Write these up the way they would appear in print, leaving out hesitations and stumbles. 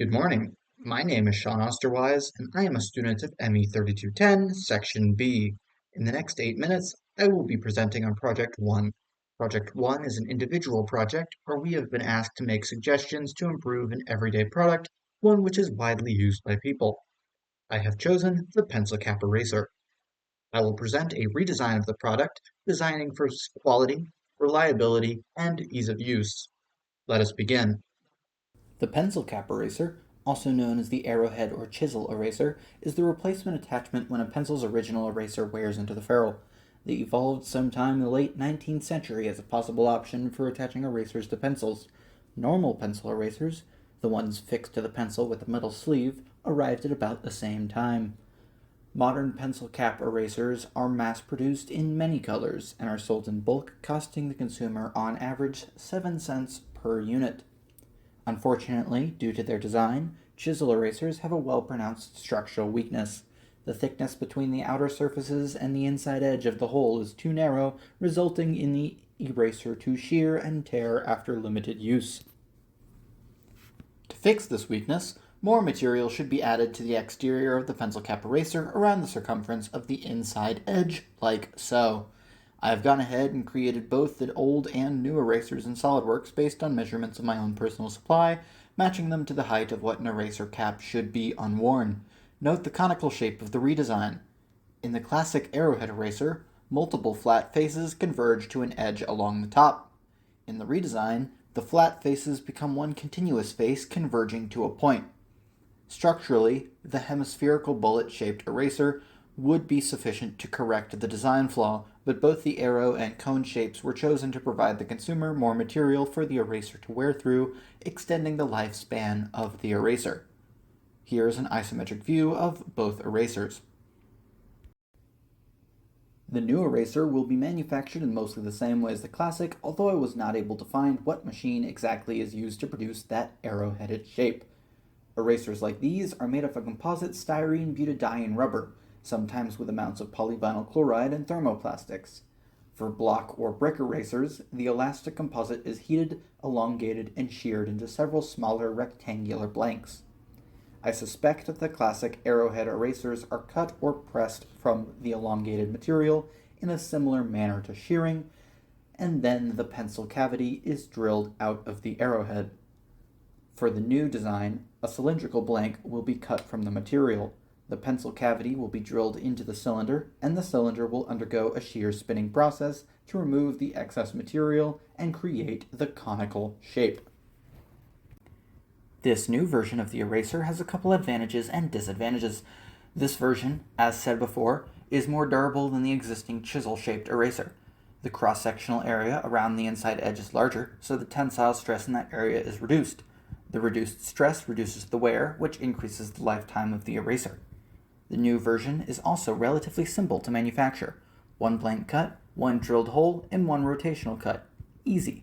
Good morning. My name is Sean Osterwise, and I am a student of ME3210 Section B. In the next 8 minutes, I will be presenting on Project 1. Project 1 is an individual project where we have been asked to make suggestions to improve an everyday product, one which is widely used by people. I have chosen the pencil cap eraser. I will present a redesign of the product, designing for quality, reliability, and ease of use. Let us begin. The pencil cap eraser, also known as the arrowhead or chisel eraser, is the replacement attachment when a pencil's original eraser wears into the ferrule. They evolved sometime in the late 19th century as a possible option for attaching erasers to pencils. Normal pencil erasers, the ones fixed to the pencil with a metal sleeve, arrived at about the same time. Modern pencil cap erasers are mass produced in many colors and are sold in bulk, costing the consumer on average 7 cents per unit. Unfortunately, due to their design, chisel erasers have a well-pronounced structural weakness. The thickness between the outer surfaces and the inside edge of the hole is too narrow, resulting in the eraser to shear and tear after limited use. To fix this weakness, more material should be added to the exterior of the pencil cap eraser around the circumference of the inside edge, like so. I have gone ahead and created both the old and new erasers in SOLIDWORKS based on measurements of my own personal supply, matching them to the height of what an eraser cap should be unworn. Note the conical shape of the redesign. In the classic arrowhead eraser, multiple flat faces converge to an edge along the top. In the redesign, the flat faces become one continuous face converging to a point. Structurally, the hemispherical bullet-shaped eraser would be sufficient to correct the design flaw, but both the arrow and cone shapes were chosen to provide the consumer more material for the eraser to wear through, extending the lifespan of the eraser. Here is an isometric view of both erasers. The new eraser will be manufactured in mostly the same way as the classic, although I was not able to find what machine exactly is used to produce that arrow-headed shape. Erasers like these are made of a composite styrene butadiene rubber, sometimes with amounts of polyvinyl chloride and thermoplastics. For block or brick erasers, the elastic composite is heated, elongated, and sheared into several smaller rectangular blanks. I suspect that the classic arrowhead erasers are cut or pressed from the elongated material in a similar manner to shearing, and then the pencil cavity is drilled out of the arrowhead. For the new design, a cylindrical blank will be cut from the material. The pencil cavity will be drilled into the cylinder, and the cylinder will undergo a shear spinning process to remove the excess material and create the conical shape. This new version of the eraser has a couple advantages and disadvantages. This version, as said before, is more durable than the existing chisel-shaped eraser. The cross-sectional area around the inside edge is larger, so the tensile stress in that area is reduced. The reduced stress reduces the wear, which increases the lifetime of the eraser. The new version is also relatively simple to manufacture. One blank cut, one drilled hole, and one rotational cut. Easy.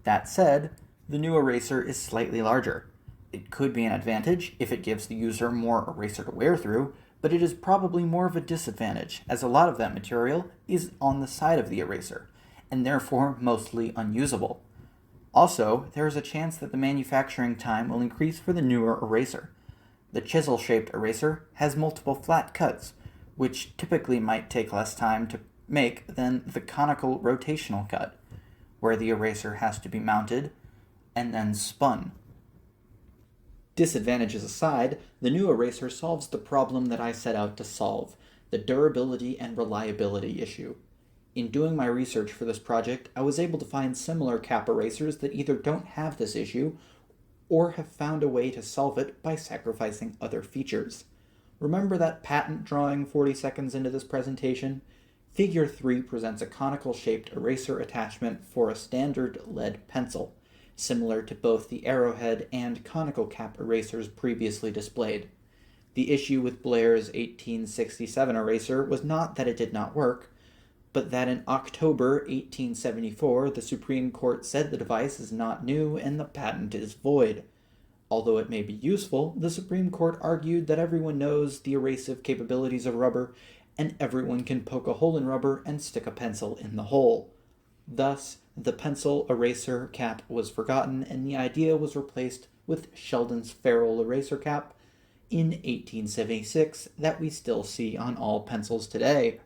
That said, the new eraser is slightly larger. It could be an advantage if it gives the user more eraser to wear through, but it is probably more of a disadvantage, as a lot of that material is on the side of the eraser, and therefore mostly unusable. Also, there is a chance that the manufacturing time will increase for the newer eraser. The chisel-shaped eraser has multiple flat cuts, which typically might take less time to make than the conical rotational cut, where the eraser has to be mounted and then spun. Disadvantages aside, the new eraser solves the problem that I set out to solve, the durability and reliability issue. In doing my research for this project, I was able to find similar cap erasers that either don't have this issue or have found a way to solve it by sacrificing other features. Remember that patent drawing 40 seconds into this presentation? Figure 3 presents a conical-shaped eraser attachment for a standard lead pencil, similar to both the arrowhead and conical cap erasers previously displayed. The issue with Blair's 1867 eraser was not that it did not work, but that in October 1874 the Supreme Court said the device is not new and the patent is void. Although it may be useful, the Supreme Court argued that everyone knows the erasive capabilities of rubber, and everyone can poke a hole in rubber and stick a pencil in the hole. Thus, the pencil eraser cap was forgotten and the idea was replaced with Sheldon's ferrule eraser cap in 1876 that we still see on all pencils today.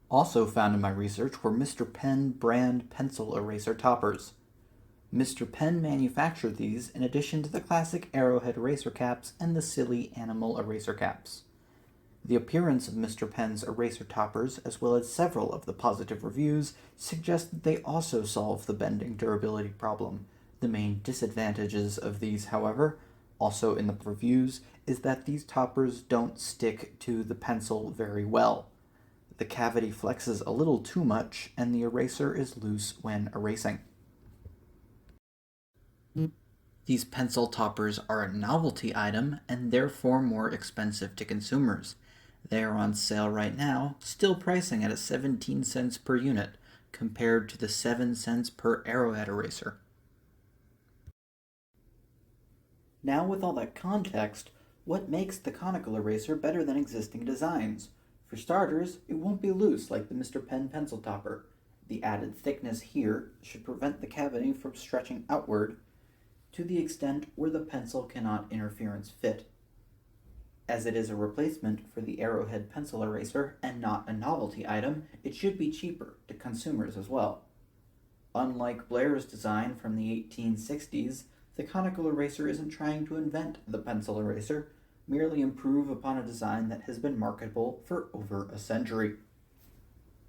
Also found in my research were Mr. Penn brand pencil eraser toppers. Mr. Penn manufactured these in addition to the classic arrowhead eraser caps and the silly animal eraser caps. The appearance of Mr. Penn's eraser toppers, as well as several of the positive reviews, suggest that they also solve the bending durability problem. The main disadvantages of these, however, also in the reviews, is that these toppers don't stick to the pencil very well. The cavity flexes a little too much, and the eraser is loose when erasing. These pencil toppers are a novelty item and therefore more expensive to consumers. They are on sale right now, still pricing at 17 cents per unit, compared to the 7 cents per arrowhead eraser. Now with all that context, what makes the conical eraser better than existing designs? For starters, it won't be loose like the Mr. Penn pencil topper. The added thickness here should prevent the cavity from stretching outward to the extent where the pencil cannot interference fit. As it is a replacement for the arrowhead pencil eraser and not a novelty item, it should be cheaper to consumers as well. Unlike Blair's design from the 1860s, the conical eraser isn't trying to invent the pencil eraser, merely improve upon a design that has been marketable for over a century.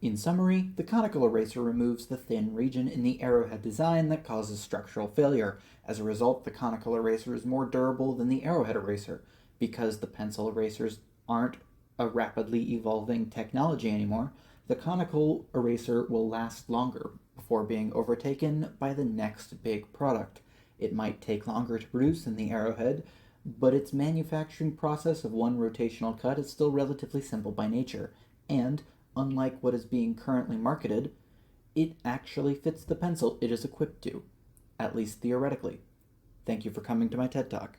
In summary, the conical eraser removes the thin region in the arrowhead design that causes structural failure. As a result, the conical eraser is more durable than the arrowhead eraser. Because the pencil erasers aren't a rapidly evolving technology anymore, the conical eraser will last longer before being overtaken by the next big product. It might take longer to produce than the arrowhead, but its manufacturing process of one rotational cut is still relatively simple by nature, and, unlike what is being currently marketed, it actually fits the pencil it is equipped to, at least theoretically. Thank you for coming to my TED Talk.